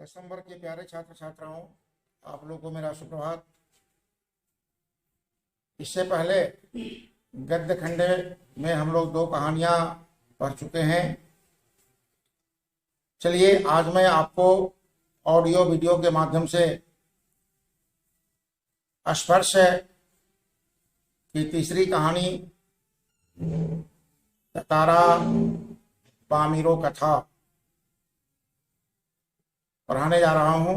दसम वर्ग के प्यारे छात्र छात्राओं, आप लोगों को मेरा सुप्रभात। इससे पहले गद्य खंड में हम लोग 2 कहानियां पढ़ चुके हैं। चलिए आज मैं आपको ऑडियो वीडियो के माध्यम से स्पर्श की तीसरी कहानी तारा पामीरो कथा पढ़ाने जा रहा हूं।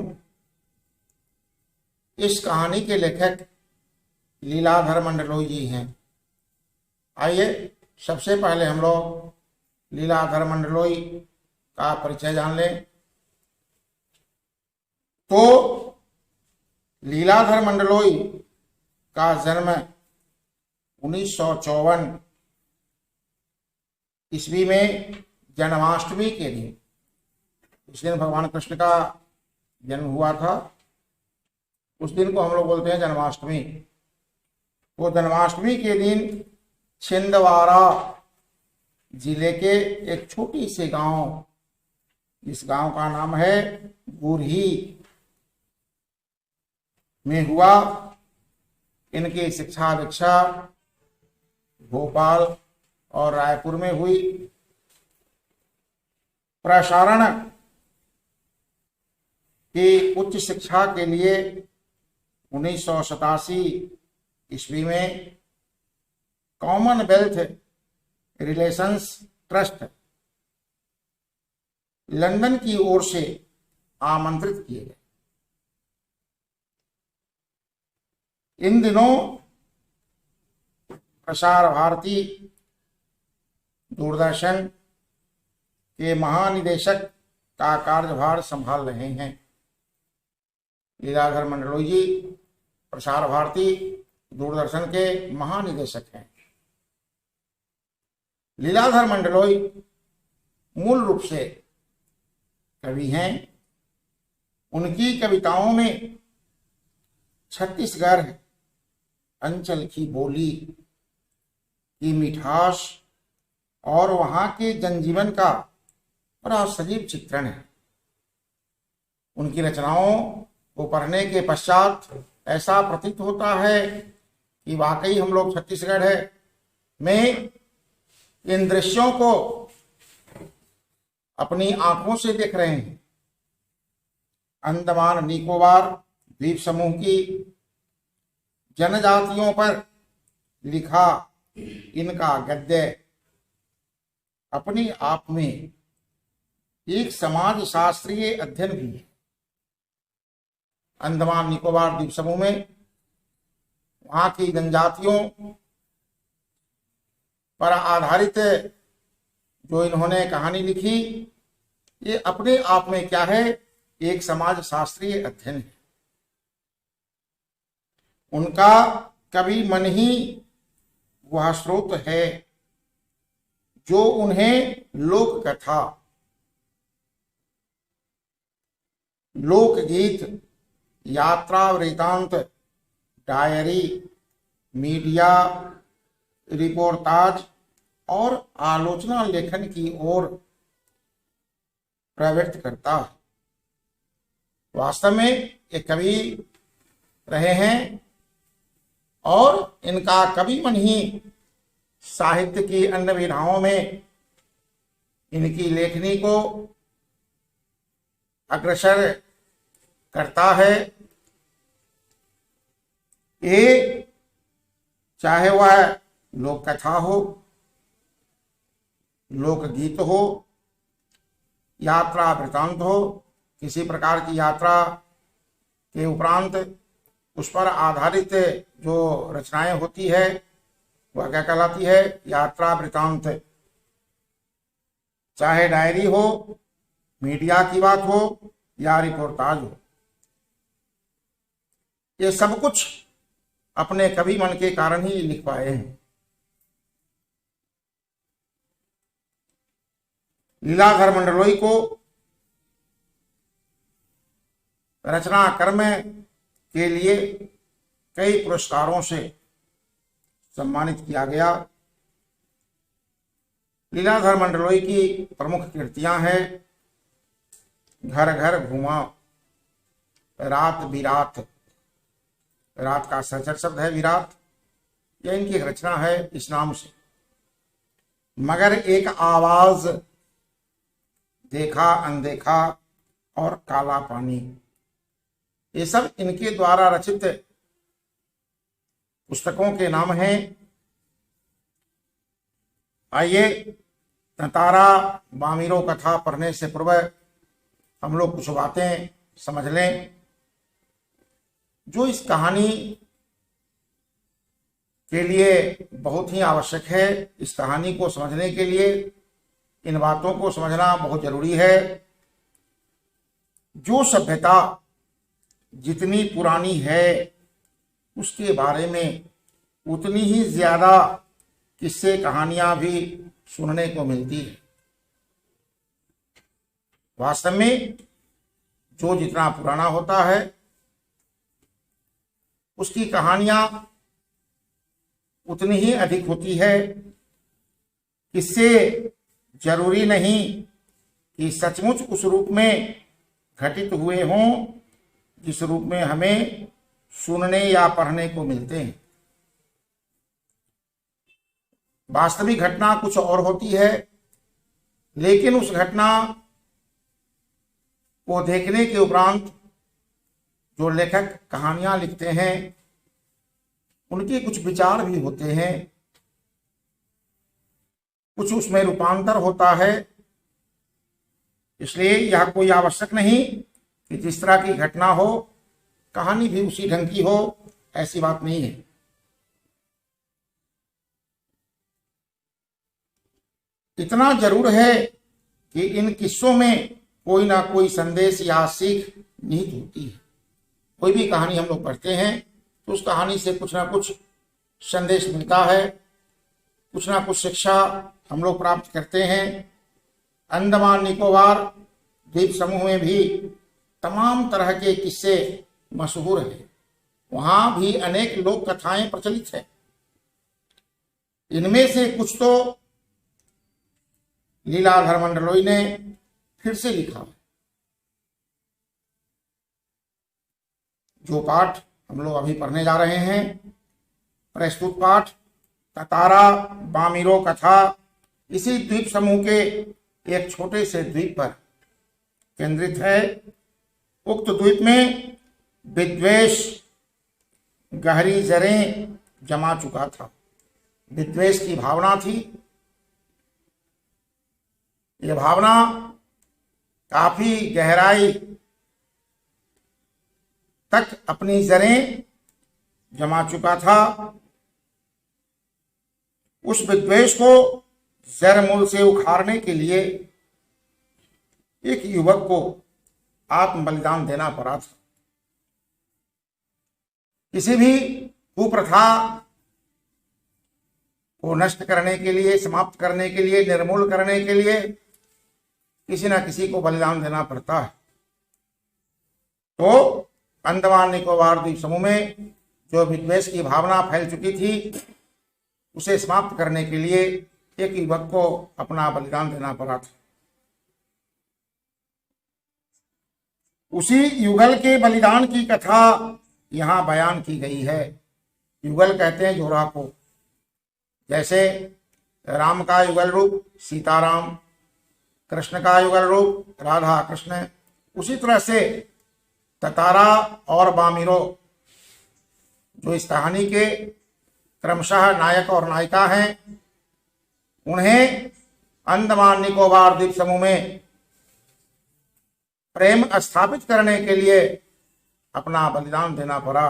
इस कहानी के लेखक लीलाधर मंडलोई जी हैं। आइए सबसे पहले हम लोग लीलाधर मंडलोई का परिचय जान लें। तो लीलाधर मंडलोई का जन्म 1954 ईस्वी में जन्माष्टमी के दिन, उस दिन भगवान कृष्ण का जन्म हुआ था। उस दिन को हम लोग बोलते हैं जन्माष्टमी। वो जन्माष्टमी के दिन छिंदवाड़ा जिले के एक छोटी से गांव, इस गांव का नाम है गुरही, में हुआ। इनकी शिक्षा दीक्षा भोपाल और रायपुर में हुई। प्रसारण की उच्च शिक्षा के लिए 1987 ईस्वी में कॉमनवेल्थ रिलेशंस ट्रस्ट लंदन की ओर से आमंत्रित किए गए। इन दिनों प्रसार भारती दूरदर्शन के महानिदेशक का कार्यभार संभाल रहे हैं। लीलाधर मंडलोई जी प्रसार भारती दूरदर्शन के महानिदेशक हैं। लीलाधर मंडलोई मूल रूप से कवि हैं। उनकी कविताओं में छत्तीसगढ़ अंचल की बोली की मिठास और वहां के जनजीवन का बड़ा सजीव चित्रण है। उनकी रचनाओं को पढ़ने के पश्चात ऐसा प्रतीत होता है कि वाकई हम लोग छत्तीसगढ़ में इन दृश्यों को अपनी आंखों से देख रहे हैं। अंडमान निकोबार द्वीप समूह की जनजातियों पर लिखा इनका गद्य अपने आप में एक समाज शास्त्रीय अध्ययन भी है। अंडमान निकोबार द्वीप समूह में वहां की जनजातियों पर आधारित जो इन्होंने कहानी लिखी, ये अपने आप में क्या है, एक समाज शास्त्रीय अध्ययन है। उनका कवि मन ही वह स्रोत है जो उन्हें लोक कथा, लोकगीत, यात्रा वृतांत, डायरी, मीडिया रिपोर्टाज और आलोचना लेखन की ओर प्रवृत्त करता है। वास्तव में ये कवि रहे हैं और इनका कवि मन ही साहित्य की अन्य विधाओं में इनकी लेखनी को अग्रसर करता है। ये चाहे वह लोक कथा हो, लोकगीत हो, यात्रा वृतांत हो, किसी प्रकार की यात्रा के उपरांत उस पर आधारित जो रचनाएं होती है वह क्या कहलाती है, यात्रा वृतांत। चाहे डायरी हो, मीडिया की बात हो या रिपोर्टाज हो, ये सब कुछ अपने कवि मन के कारण ही लिख पाए हैं। लीलाधर मंडलोई को रचना कर्म के लिए कई पुरस्कारों से सम्मानित किया गया। लीलाधर मंडलोई की प्रमुख कृतियां हैं घर घर घुमा, रात विरात, रात का सहचर शब्द है विराट, यह इनकी एक रचना है इस नाम से। मगर एक आवाज, देखा अनदेखा और काला पानी, ये सब इनके द्वारा रचित पुस्तकों के नाम हैं। आइए तारा बामीरो कथा पढ़ने से पूर्व हम लोग कुछ बातें समझ लें जो इस कहानी के लिए बहुत ही आवश्यक है। इस कहानी को समझने के लिए इन बातों को समझना बहुत जरूरी है। जो सभ्यता जितनी पुरानी है उसके बारे में उतनी ही ज्यादा किस्से कहानियां भी सुनने को मिलती है। वास्तव में जो जितना पुराना होता है उसकी कहानियां उतनी ही अधिक होती है। इससे जरूरी नहीं कि सचमुच उस रूप में घटित हुए हों जिस रूप में हमें सुनने या पढ़ने को मिलते हैं। वास्तविक घटना कुछ और होती है, लेकिन उस घटना को देखने के उपरांत जो लेखक कहानियां लिखते हैं उनके कुछ विचार भी होते हैं, कुछ उसमें रूपांतर होता है। इसलिए यह कोई आवश्यक नहीं कि जिस तरह की घटना हो कहानी भी उसी ढंग की हो, ऐसी बात नहीं है। इतना जरूर है कि इन किस्सों में कोई ना कोई संदेश या सीख निहित होती है। कोई भी कहानी हम लोग पढ़ते हैं तो उस कहानी से कुछ ना कुछ संदेश मिलता है, कुछ ना कुछ शिक्षा हम लोग प्राप्त करते हैं। अंडमान निकोबार द्वीप समूह में भी तमाम तरह के किस्से मशहूर हैं। वहां भी अनेक लोक कथाएं प्रचलित है। इनमें से कुछ तो लीलाधर मंडलोई ने फिर से लिखा। जो पाठ हम लोग अभी पढ़ने जा रहे हैं, प्रस्तुत पाठ तारा बामीरो कथा इसी द्वीप समूह के एक छोटे से द्वीप पर केंद्रित है। उक्त द्वीप में विद्वेष गहरी जड़ें जमा चुका था। विद्वेष की भावना थी। यह भावना काफी गहराई तक अपनी जड़ें जमा चुका था। उस विद्वेष को जड़ मूल से उखाड़ने के लिए एक युवक को आत्म बलिदान देना पड़ा था। किसी भी कुप्रथा को नष्ट करने के लिए, समाप्त करने के लिए, निर्मूल करने के लिए किसी न किसी को बलिदान देना पड़ता है। तो अंडमान निकोबार द्वीप समूह में जो विद्वेष की भावना फैल चुकी थी उसे समाप्त करने के लिए एक युवक को अपना बलिदान देना पड़ा था। उसी युगल के बलिदान की कथा यहाँ बयान की गई है। युगल कहते हैं जोड़ा को। जैसे राम का युगल रूप सीताराम, कृष्ण का युगल रूप राधा कृष्ण, उसी तरह से तारा और बामीरो जो इस कहानी के क्रमशः नायक और नायिका हैं, उन्हें अंडमान निकोबार द्वीप समूह में प्रेम स्थापित करने के लिए अपना बलिदान देना पड़ा।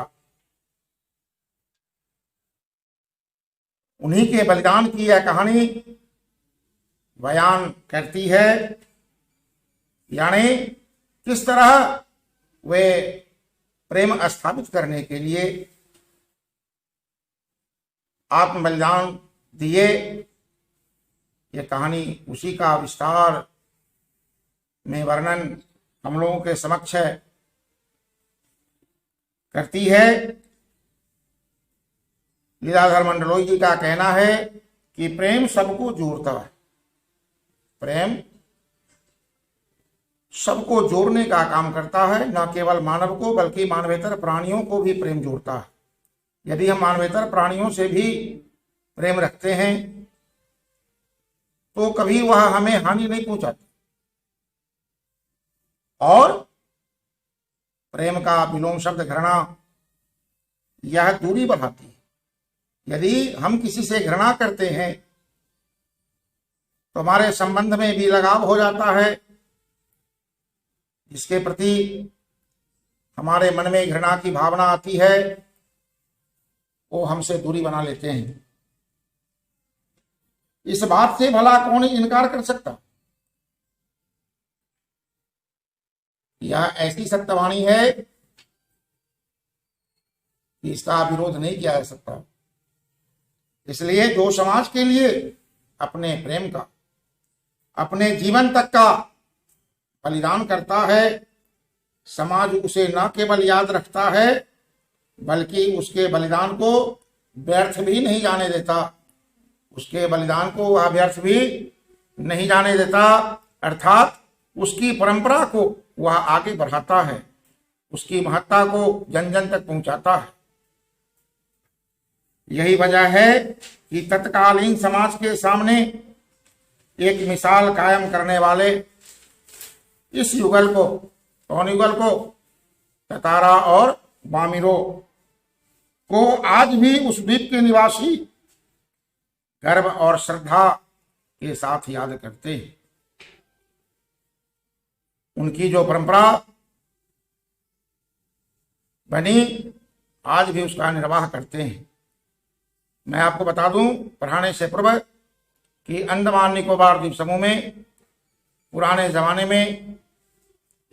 उन्हीं के बलिदान की यह कहानी बयान करती है, यानी किस तरह वे प्रेम स्थापित करने के लिए आत्म बलिदान दिए। यह कहानी उसी का विस्तार में वर्णन हम लोगों के समक्ष करती है। लीलाधर मंडलोई जी का कहना है कि प्रेम सबको जोड़ता है। प्रेम सबको जोड़ने का काम करता है, न केवल मानव को बल्कि मानवेतर प्राणियों को भी प्रेम जोड़ता है। यदि हम मानवेतर प्राणियों से भी प्रेम रखते हैं तो कभी वह हमें हानि नहीं पहुंचाती। और प्रेम का विलोम शब्द घृणा, यह दूरी बढ़ाती है। यदि हम किसी से घृणा करते हैं तो हमारे संबंध में भी लगाव हो जाता है, जिसके प्रति हमारे मन में घृणा की भावना आती है, वो हमसे दूरी बना लेते हैं। इस बात से भला कौन इनकार कर सकता? यह ऐसी सत्यवाणी है कि इसका विरोध नहीं किया जा सकता। इसलिए जो समाज के लिए अपने प्रेम का, अपने जीवन तक का बलिदान करता है, समाज उसे न केवल याद रखता है बल्कि उसके बलिदान को व्यर्थ भी नहीं जाने देता। उसके बलिदान को वह व्यर्थ भी नहीं जाने देता, अर्थात उसकी परंपरा को वह आगे बढ़ाता है, उसकी महत्ता को जन जन तक पहुंचाता है। यही वजह है कि तत्कालीन समाज के सामने एक मिसाल कायम करने वाले इस युगल को, कौन युगल को? ततारा और बामिरो को आज भी उस द्वीप के निवासी गर्व और श्रद्धा के साथ याद करते हैं। उनकी जो परंपरा बनी, आज भी उसका निर्वाह करते हैं। मैं आपको बता दूं पढ़ाने से पूर्व कि अंडमान निकोबार द्वीप समूह में पुराने जमाने में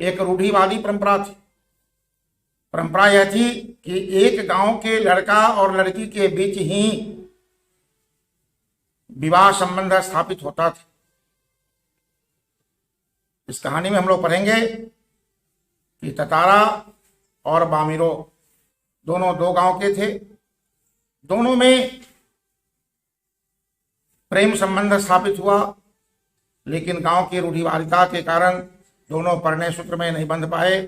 एक रूढ़िवादी परंपरा थी। परंपरा यह थी कि एक गांव के लड़का और लड़की के बीच ही विवाह संबंध स्थापित होता था। इस कहानी में हम लोग पढ़ेंगे कि ततारा और बामिरो दोनों दो गांव के थे। दोनों में प्रेम संबंध स्थापित हुआ, लेकिन गांव की रूढ़िवादिता के कारण दोनों परिणय सूत्र में नहीं बंध पाए।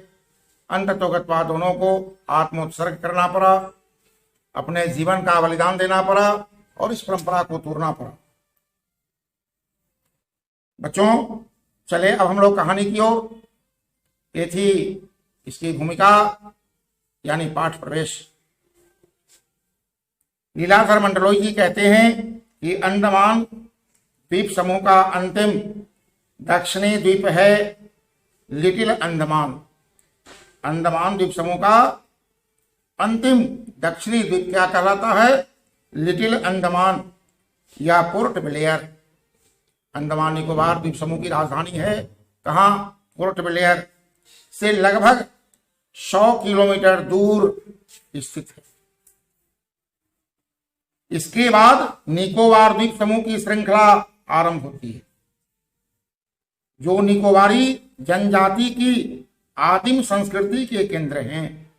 अंततोगत्वा दोनों को आत्मोत्सर्ग करना पड़ा, अपने जीवन का बलिदान देना पड़ा और इस परंपरा को तोड़ना पड़ा। बच्चों, चले अब हम लोग कहानी की ओर। ये थी इसकी भूमिका यानी पाठ प्रवेश। लीलाधर मंडलोई जी कहते हैं कि अंडमान द्वीप समूह का अंतिम दक्षिणी द्वीप है लिटिल अंडमान। अंडमान द्वीप समूह का अंतिम दक्षिणी द्वीप क्या कहलाता है? लिटिल अंडमान या पोर्ट ब्लेयर। अंडमान निकोबार द्वीप समूह की राजधानी है कहाँ? पोर्ट ब्लेयर से लगभग 100 किलोमीटर दूर स्थित है। इसके बाद निकोबार द्वीप समूह की श्रृंखला आरंभ होती है, जो निकोबारी जनजाति की आदिम संस्कृति के केंद्र हैं।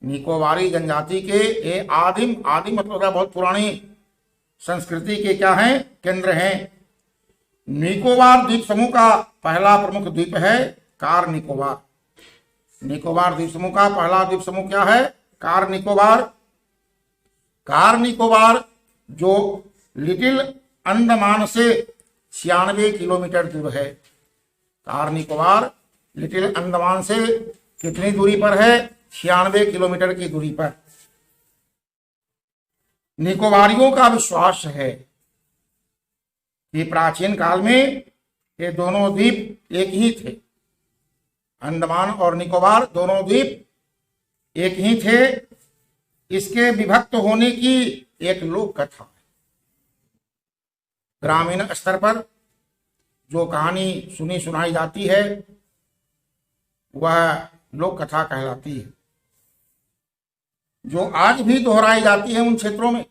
निकोबारी जनजाति के ये आदिम मतलब बहुत पुरानी संस्कृति के क्या हैं? केंद्र हैं। निकोबार द्वीप समूह का पहला प्रमुख द्वीप है कार निकोबार। निकोबार द्वीप समूह का पहला द्वीप समूह क्या है? कार निकोबार। कार निकोबार जो लिटिल अंडमान से 96 किलोमीटर दूर है। कार निकोबार लिटिल अंडमान से कितनी दूरी पर है? 96 किलोमीटर की दूरी पर। निकोबारियों का विश्वास है कि प्राचीन काल में ये दोनों द्वीप एक ही थे। अंडमान और निकोबार दोनों द्वीप एक ही थे। इसके विभक्त होने की एक लोक कथा है। ग्रामीण स्तर पर जो कहानी सुनी सुनाई जाती है वह लोक कथा कहलाती है, जो आज भी दोहराई जाती है उन क्षेत्रों में।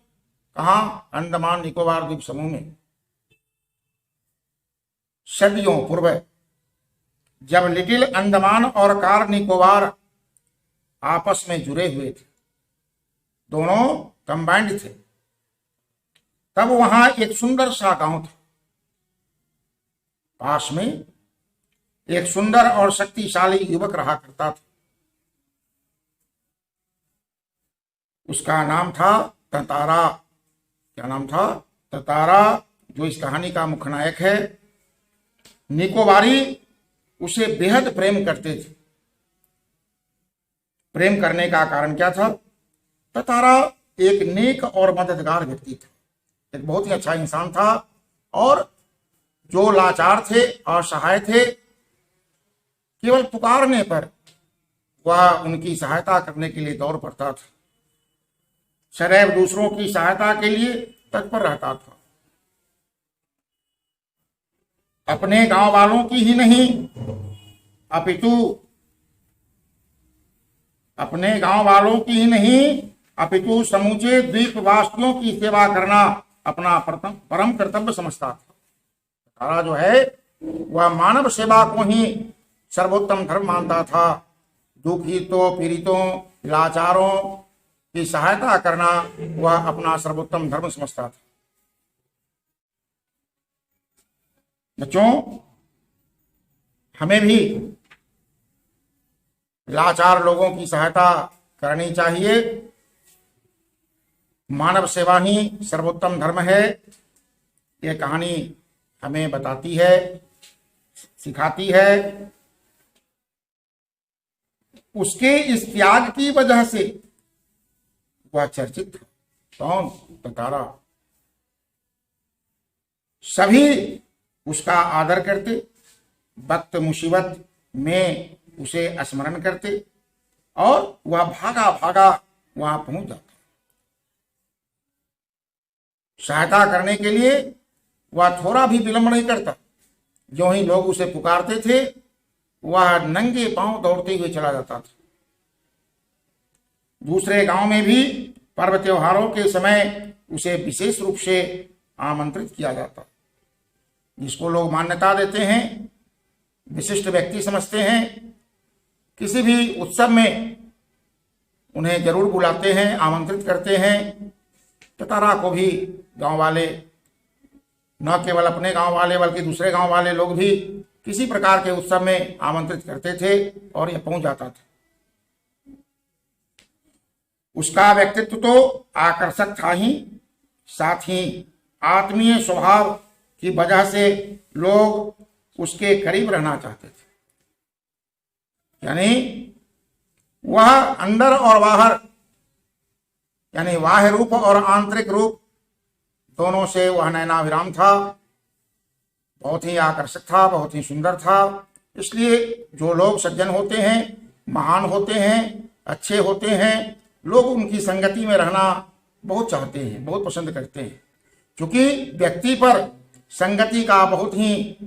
कहाँ? अंडमान निकोबार द्वीप समूह में। सदियों पूर्व जब लिटिल अंडमान और कार निकोबार आपस में जुड़े हुए थे, दोनों कंबाइंड थे, तब वहां एक सुंदर सा गांव था। पास में एक सुंदर और शक्तिशाली युवक रहा करता था। उसका नाम था ततारा। क्या नाम था? ततारा, जो इस कहानी का मुख्य नायक है। निकोबारी उसे बेहद प्रेम करते थे। प्रेम करने का कारण क्या था? ततारा एक नेक और मददगार व्यक्ति था, एक बहुत ही अच्छा इंसान था, और जो लाचार थे, असहाय थे, केवल पुकारने पर वह उनकी सहायता करने के लिए दौड़ पड़ता था। सदैव दूसरों की सहायता के लिए तत्पर रहता था। अपने गांव वालों की ही नहीं, अपितु अपने गांव वालों की ही नहीं अपितु समूचे द्वीपवासियों की सेवा करना अपना परम कर्तव्य समझता था। तारा जो है वह मानव सेवा को ही सर्वोत्तम धर्म मानता था। दुखितों, पीड़ितों, लाचारों की सहायता करना वह अपना सर्वोत्तम धर्म समझता था। बच्चों, हमें भी लाचार लोगों की सहायता करनी चाहिए। मानव सेवा ही सर्वोत्तम धर्म है, ये कहानी हमें बताती है, सिखाती है। उसके इस त्याग की वजह से वह चर्चित था। कौन? ततारा। सभी उसका आदर करते, वक्त मुसीबत में उसे स्मरण करते, और वह भागा भागा वहां पहुंच जाता। सहायता करने के लिए वह थोड़ा भी विलंब नहीं करता। जो ही लोग उसे पुकारते थे, वह नंगे पांव दौड़ते हुए चला जाता था। दूसरे गांव में भी पर्व त्योहारों के समय उसे विशेष रूप से आमंत्रित किया जाता, जिसको लोग मान्यता देते हैं, विशिष्ट व्यक्ति समझते हैं। किसी भी उत्सव में उन्हें जरूर बुलाते हैं, आमंत्रित करते हैं। ततारा को भी गांव वाले, न केवल अपने गांव वाले बल्कि दूसरे गांव वाले लोग भी किसी प्रकार के उत्सव में आमंत्रित करते थे, और यह पहुंच जाता था। उसका व्यक्तित्व तो आकर्षक था ही, साथ ही आत्मीय स्वभाव की वजह से लोग उसके करीब रहना चाहते थे। यानी वह अंदर और बाहर, यानी बाह्य रूप और आंतरिक रूप दोनों से वह नयनाभिराम था। बहुत ही आकर्षक था, बहुत ही सुंदर था। इसलिए जो लोग सज्जन होते हैं, महान होते हैं, अच्छे होते हैं, लोग उनकी संगति में रहना बहुत चाहते हैं, बहुत पसंद करते हैं। क्योंकि व्यक्ति पर संगति का बहुत ही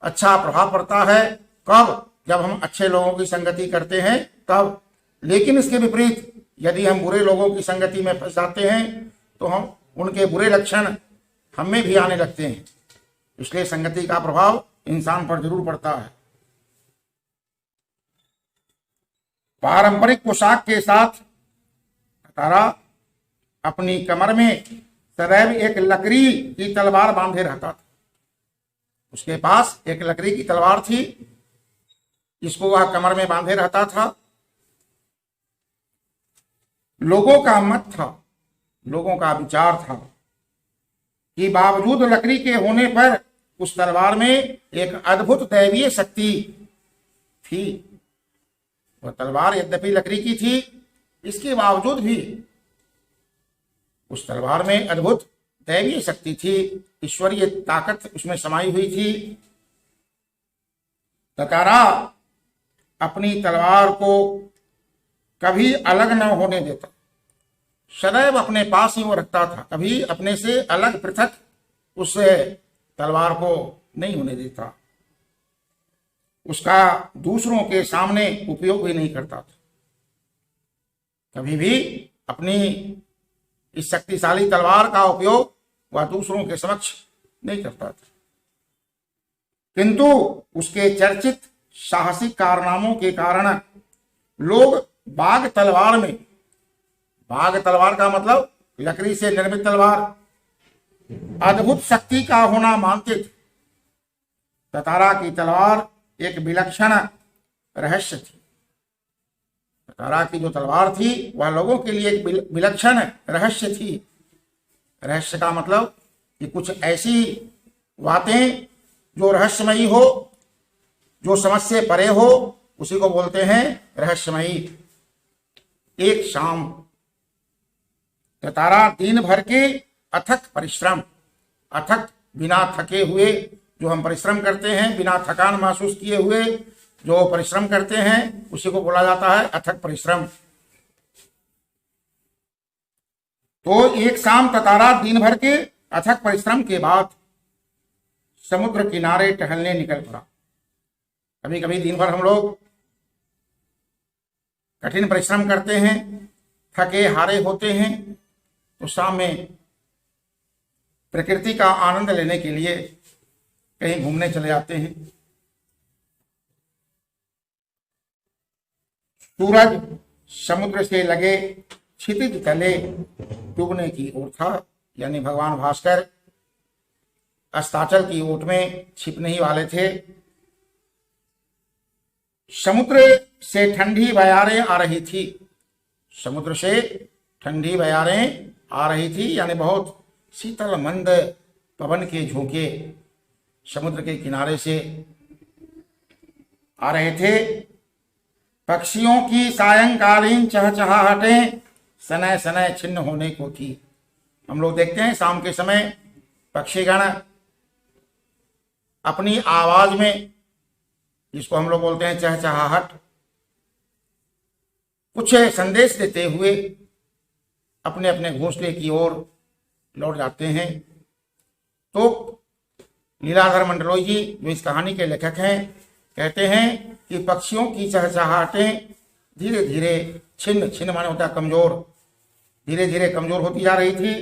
अच्छा प्रभाव पड़ता है। कब? जब हम अच्छे लोगों की संगति करते हैं तब। लेकिन इसके विपरीत यदि हम बुरे लोगों की संगति में फंस जाते हैं तो हम उनके बुरे लक्षण हमें भी आने लगते हैं। इसलिए संगति का प्रभाव इंसान पर जरूर पड़ता है। पारंपरिक पोशाक के साथ तारा अपनी कमर में सदैव एक लकड़ी की तलवार बांधे रहता था। उसके पास एक लकड़ी की तलवार थी, जिसको वह कमर में बांधे रहता था। लोगों का मत था, लोगों का विचार था कि बावजूद लकड़ी के होने पर उस तलवार में एक अद्भुत दैवीय शक्ति थी। वह तलवार यद्यपि लकड़ी की थी, इसके बावजूद भी उस तलवार में अद्भुत दैवीय शक्ति थी, ईश्वरीय ताकत उसमें समाई हुई थी। ततारा अपनी तलवार को कभी अलग न होने देता, सदैव अपने पास ही वो रखता था, कभी अपने से अलग पृथक उस तलवार को नहीं होने देता। उसका दूसरों के सामने उपयोग भी नहीं करता था। कभी भी अपनी इस शक्तिशाली तलवार का उपयोग वह दूसरों के समक्ष नहीं करता था। किंतु उसके चर्चित साहसिक कारनामों के कारण लोग बाघ तलवार का मतलब लकड़ी से निर्मित तलवार, अद्भुत शक्ति का होना मानते थे। ततारा की तलवार एक विलक्षण रहस्य थी। तारा की जो तलवार थी वह लोगों के लिए एक विलक्षण रहस्य थी। रहस्य का मतलब कि कुछ ऐसी बातें जो रहस्यमयी हो, जो समझ से परे हो, उसी को बोलते हैं रहस्यमयी। एक शाम तारा दिन भर के अथक परिश्रम, अथक बिना थके हुए जो हम परिश्रम करते हैं, बिना थकान महसूस किए हुए जो परिश्रम करते हैं, उसी को बोला जाता है अथक परिश्रम। तो एक शाम तारा दिन भर के अथक परिश्रम के बाद समुद्र किनारे टहलने निकल पड़ा। कभी कभी दिन भर हम लोग कठिन परिश्रम करते हैं, थके हारे होते हैं, तो शाम में प्रकृति का आनंद लेने के लिए कहीं घूमने चले जाते हैं। सूरज समुद्र से लगे क्षितिज तले डूबने की ओर था, यानी भगवान भास्कर अस्ताचल की ओट में छिपने ही वाले थे। समुद्र से ठंडी बयारें आ रही थी, समुद्र से ठंडी बयारें आ रही थी, यानी बहुत शीतल मंद पवन के झोंके समुद्र के किनारे से आ रहे थे। पक्षियों की सायंकालीन चहचहाहटें सनय सनय छिन्न होने को थी। हम लोग देखते हैं शाम के समय पक्षीगण अपनी आवाज में, जिसको हम लोग बोलते हैं चहचहाहट, कुछ संदेश देते हुए अपने अपने घोंसले की ओर लौट जाते हैं। तो लीलाधर मंडलोई जी जो इस कहानी के लेखक हैं, कहते हैं कि पक्षियों की चहचहाहटें धीरे धीरे छिन्न, छिन्न माने होता है कमजोर, धीरे धीरे कमजोर होती जा रही थी।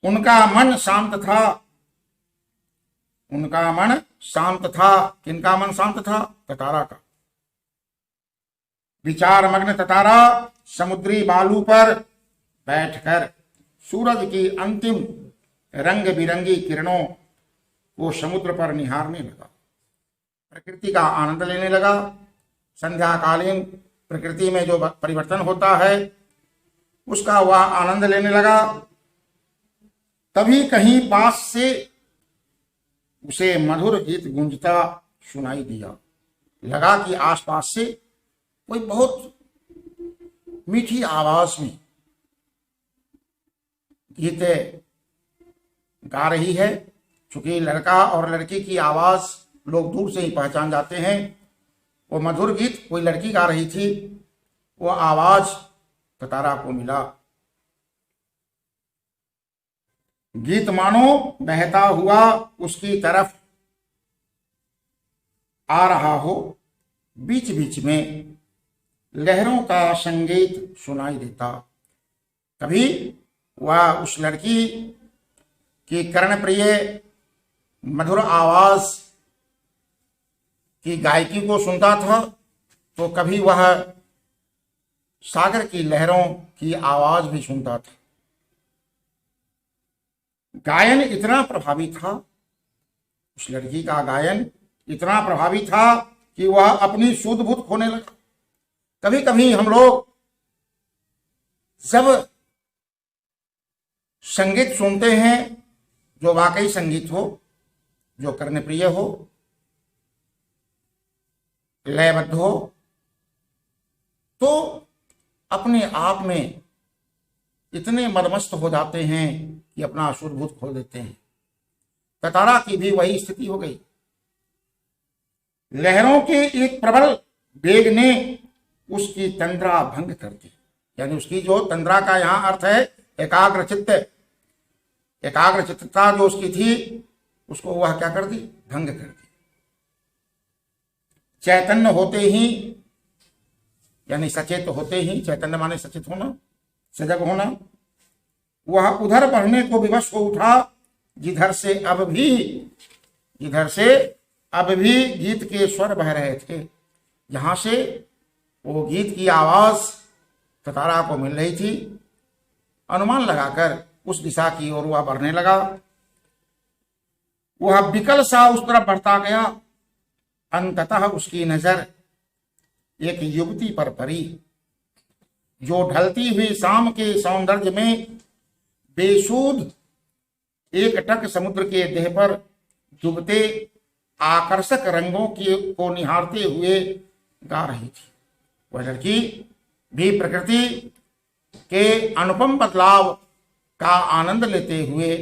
उनका मन शांत था, उनका मन शांत था। किनका मन शांत था? तारा का। विचार मग्न तारा समुद्री बालू पर बैठकर सूरज की अंतिम रंग बिरंगी किरणों को समुद्र पर निहारने लगा, प्रकृति का आनंद लेने लगा। संध्याकालीन प्रकृति में जो परिवर्तन होता है उसका वह आनंद लेने लगा। तभी कहीं पास से उसे मधुर गीत गूंजता सुनाई दिया। लगा कि आसपास से कोई बहुत मीठी आवाज में गीत गा रही है। चूंकि लड़का और लड़की की आवाज लोग दूर से ही पहचान जाते हैं, वो मधुर गीत कोई लड़की गा रही थी, वो आवाज तारा को मिला। गीत मानो बहता हुआ उसकी तरफ आ रहा हो, बीच बीच में लहरों का संगीत सुनाई देता। कभी वह उस लड़की की कर्णप्रिय मधुर आवाज की गायकी को सुनता था, तो कभी वह सागर की लहरों की आवाज भी सुनता था। गायन इतना प्रभावी था, उस लड़की का गायन इतना प्रभावी था कि वह अपनी सूध-बूध खोने लगा। कभी कभी हम लोग जब संगीत सुनते हैं जो वाकई संगीत हो, जो कर्णप्रिय हो, लयबद्ध हो, तो अपने आप में इतने मदमस्त हो जाते हैं कि अपना सूध-बूध खो देते हैं। तारा की भी वही स्थिति हो गई। लहरों के एक प्रबल वेग ने उसकी तंद्रा भंग कर दी, यानी उसकी जो तंद्रा का यहां अर्थ है एकाग्रचित्त, एकाग्रचित्तता जो उसकी थी उसको वह क्या कर दी? भंग कर दी। चैतन्य होते ही, यानी सचेत होते ही, चैतन्य माने सचेत होना, सजग होना, वह उधर बढ़ने को विवश हो उठा जिधर से अब भी गीत के स्वर बह रहे थे। जहां से वो गीत की आवाज तारा को मिल रही थी, अनुमान लगाकर उस दिशा की ओर वह बढ़ने लगा। वह विकल सा उस तरफ बढ़ता गया। अंततः उसकी नजर एक युवती पर पड़ी जो ढलती हुई शाम के सौंदर्य में बेसुध एक टक समुद्र के देह पर डूबते आकर्षक रंगों को निहारते हुए गा रही थी। वह लड़की भी प्रकृति के अनुपम बदलाव का आनंद लेते हुए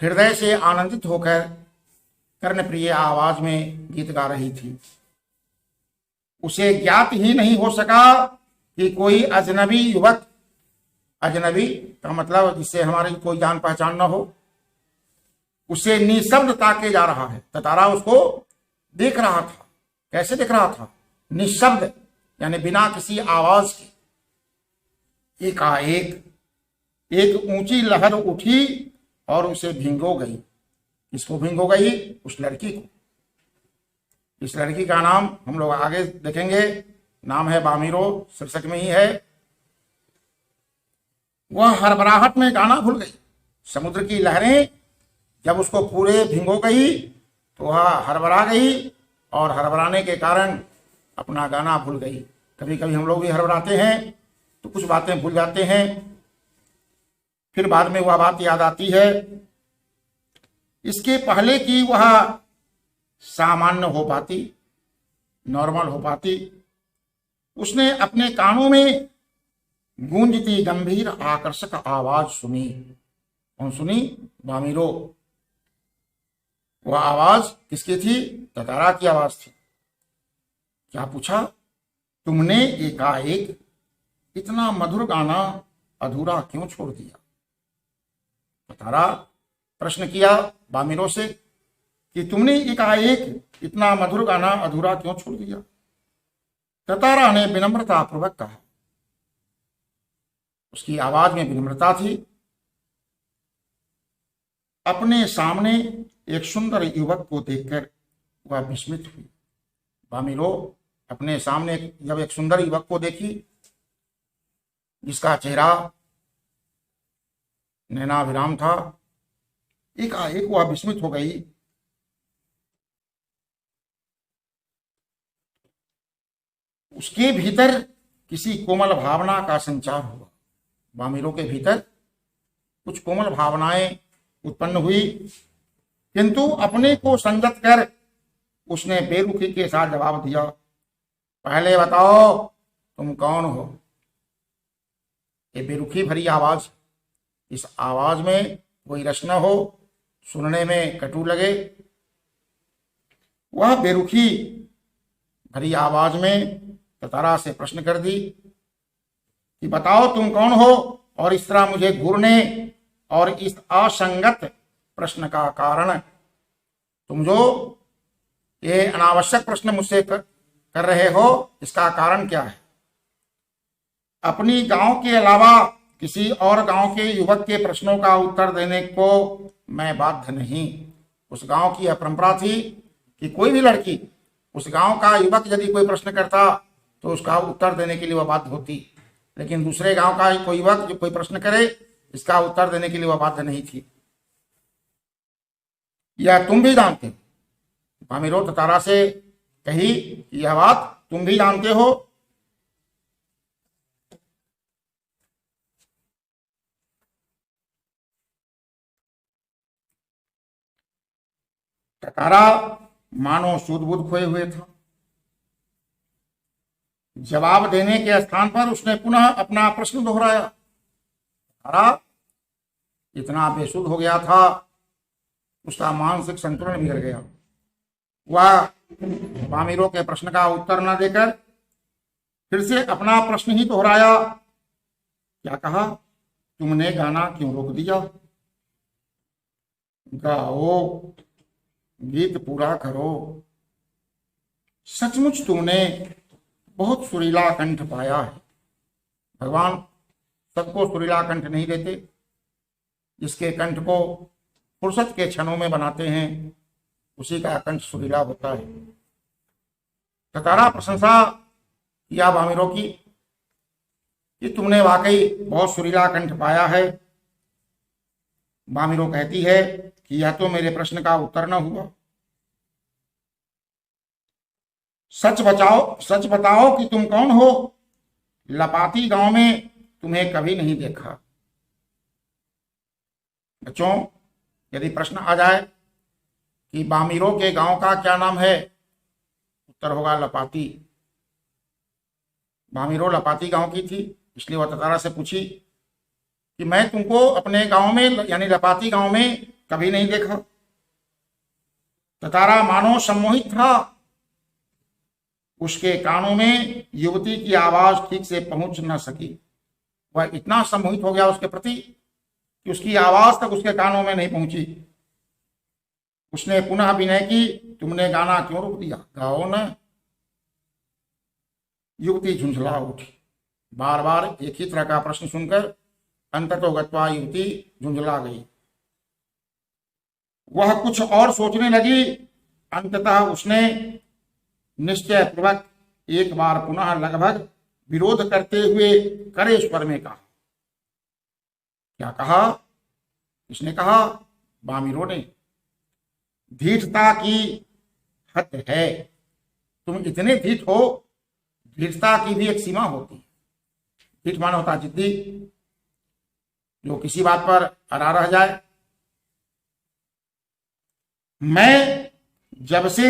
हृदय से आनंदित होकर कर्णप्रिय आवाज में गीत गा रही थी। उसे ज्ञात ही नहीं हो सका कि कोई अजनबी युवक, अजनबी का मतलब जिससे हमारी कोई जान पहचान न हो, उसे निशब्द ताके जा रहा है। तारा उसको देख रहा था। कैसे देख रहा था? निशब्द, यानी बिना किसी आवाज के। एकाएक एक ऊंची लहर उठी और उसे भिंगो गई। किसको भिंगो गई? उस लड़की को। इस लड़की का नाम हम लोग आगे देखेंगे, नाम है बामिरो, शीर्षक में ही है। वह हड़बड़ाहट में गाना भूल गई। समुद्र की लहरें जब उसको पूरे भिंगो गई तो वह हड़बड़ा गई और हड़बड़ाने के कारण अपना गाना भूल गई। कभी कभी हम लोग भी हड़बड़ाते हैं तो कुछ बातें भूल जाते हैं, फिर बाद में वह बात याद आती है। इसके पहले कि वह सामान्य हो पाती, नॉर्मल हो पाती, उसने अपने कानों में गूंजती गंभीर आकर्षक आवाज सुनी। कौन सुनी? बामिरो। वह आवाज किसकी थी? तारा की आवाज थी। क्या पूछा? तुमने एकाएक इतना मधुर गाना अधूरा क्यों छोड़ दिया? तारा प्रश्न किया बामिरो से कि तुमने एकाएक इतना मधुर गाना अधूरा क्यों छोड़ दिया? तारा ने विनम्रता पूर्वक कहा। उसकी आवाज में विनम्रता थी। अपने सामने एक सुंदर युवक को देखकर वह विस्मित हुई। बामिरो अपने सामने जब एक सुंदर युवक को देखी जिसका चेहरा नैनाभिराम था, एकाएक वह विस्मित हो गई। उसके भीतर किसी कोमल भावना का संचार हुआ। बामिरो के भीतर कुछ कोमल भावनाएं उत्पन्न हुई, किंतु अपने को संयत कर उसने बेरुखी के साथ जवाब दिया, पहले बताओ तुम कौन हो? ये बेरुखी भरी आवाज, इस आवाज में कोई रस न हो, सुनने में कटु लगे। वह बेरुखी भरी आवाज में तारा से प्रश्न कर दी कि बताओ तुम कौन हो, और इस तरह मुझे घूरने और इस असंगत प्रश्न का कारण, तुम जो ये अनावश्यक प्रश्न मुझसे कर रहे हो, इसका कारण क्या है? अपनी गांव के अलावा किसी और गांव के युवक के प्रश्नों का उत्तर देने को मैं बाध्य नहीं। उस गांव की यह परंपरा थी कि कोई भी लड़की, उस गांव का युवक यदि कोई प्रश्न करता तो उसका उत्तर देने के लिए वह बाध्य होती, लेकिन दूसरे गांव का कोई युवक जो कोई प्रश्न करे, इसका उत्तर देने के लिए वह बाध्य नहीं थी। यह तुम भी जानते हो। बामिरो तारा से कही, यह बात तुम भी जानते हो। तारा मानो सूझबूझ खोए हुए था। जवाब देने के स्थान पर उसने पुनः अपना प्रश्न दोहराया। तारा इतना बेसुध हो गया था, उसका मानसिक संतुलन बिगड़ गया। वह बामिरो के प्रश्न का उत्तर न देकर फिर से अपना प्रश्न ही दोहराया। क्या कहा? तुमने गाना क्यों रोक दिया? गाओ, गीत पूरा करो। सचमुच तुमने बहुत सुरीला कंठ पाया है। भगवान सबको सुरीला कंठ नहीं देते। जिसके कंठ को फुर्सत के क्षणों में बनाते हैं, उसी का कंठ सुरीला होता है। तारा प्रशंसा किया बामिरो की कि तुमने वाकई बहुत सुरीला कंठ पाया है। बामिरो कहती है कि यह तो मेरे प्रश्न का उत्तर न हुआ। सच बताओ कि तुम कौन हो? लपाती गांव में तुम्हें कभी नहीं देखा। बच्चों, यदि प्रश्न आ जाए कि बामिरो के गांव का क्या नाम है, उत्तर होगा लपाती। बामिरो लपाती गांव की थी, इसलिए वह ततारा से पूछी कि मैं तुमको अपने गांव में यानी लपाती गांव में कभी नहीं देखा। ततारा मानो सम्मोहित था। उसके कानों में युवती की आवाज ठीक से पहुंच न सकी। वह इतना सम्मोहित हो गया उसके प्रति कि उसकी आवाज तक उसके कानों में नहीं पहुंची। उसने पुनः विनय की, तुमने गाना क्यों रोक दिया, गाओ न। युवती झुंझला उठी। बार बार एक ही तरह का प्रश्न सुनकर अंततो गत्वा युवती झुंझला गई। वह कुछ और सोचने लगी। अंततः उसने निश्चय पूर्वक एक बार पुनः लगभग विरोध करते हुए करे स्वर में कहा। क्या कहा? इसने कहा, बामिरो ने, धीरता की हद है। तुम इतने धीर हो। धीरता की भी एक सीमा होती है। धीर माना होता है जिद्दी, जो किसी बात पर अड़ा रह जाए। मैं जब से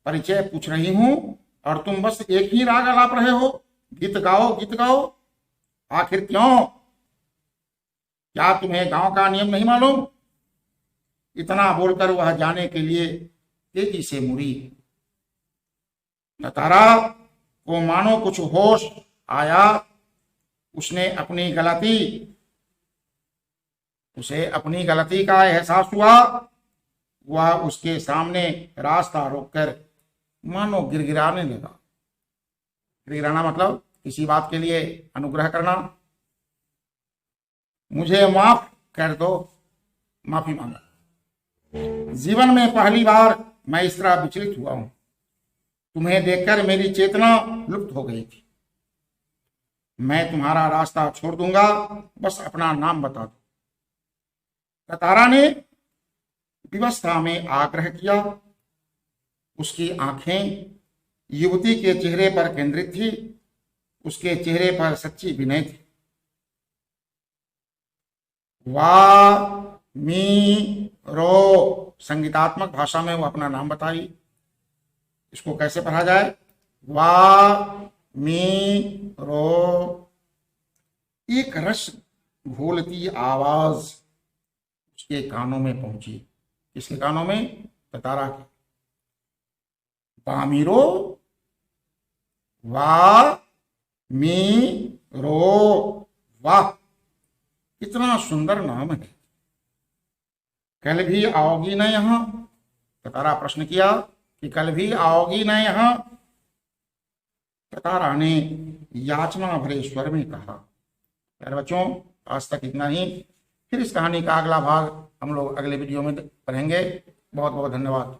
परिचय पूछ रही हूं और तुम बस एक ही राग अलाप रहे हो, गीत गाओ गीत गाओ। आखिर क्यों? क्या तुम्हें गांव का नियम नहीं मालूम? इतना बोलकर वह जाने के लिए तेजी से मुड़ी। ततारा को मानो कुछ होश आया। उसे अपनी गलती का एहसास हुआ। वह उसके सामने रास्ता रोककर मानो गिड़गिड़ाने लगा। गिड़गिड़ाना मतलब किसी बात के लिए अनुग्रह करना। मुझे माफ कर दो, माफी मांगा। जीवन में पहली बार मैं इस तरह विचलित हुआ हूं। तुम्हें देखकर मेरी चेतना लुप्त हो गई थी। मैं तुम्हारा रास्ता छोड़ दूंगा, बस अपना नाम बता दो। ततारा ने विवस्था में आग्रह किया। उसकी आंखें युवती के चेहरे पर केंद्रित थी। उसके चेहरे पर सच्ची विनय थी। वा मी रो संगीतात्मक भाषा में वो अपना नाम बताई। इसको कैसे पढ़ा जाए? वा मी रो। एक रस घोलती आवाज उसके कानों में पहुंची। किसके कानों में? ततारा के। बामिरो, वा मी रो। वाह, कितना सुंदर नाम है। कल भी आओगी न यहां? ततारा प्रश्न किया कि कल भी आओगी न यहां? ततारा ने याचना भरे स्वर में कहा। प्यारे बच्चों, आज तक इतना ही। फिर इस कहानी का अगला भाग हम लोग अगले वीडियो में पढ़ेंगे। बहुत बहुत धन्यवाद।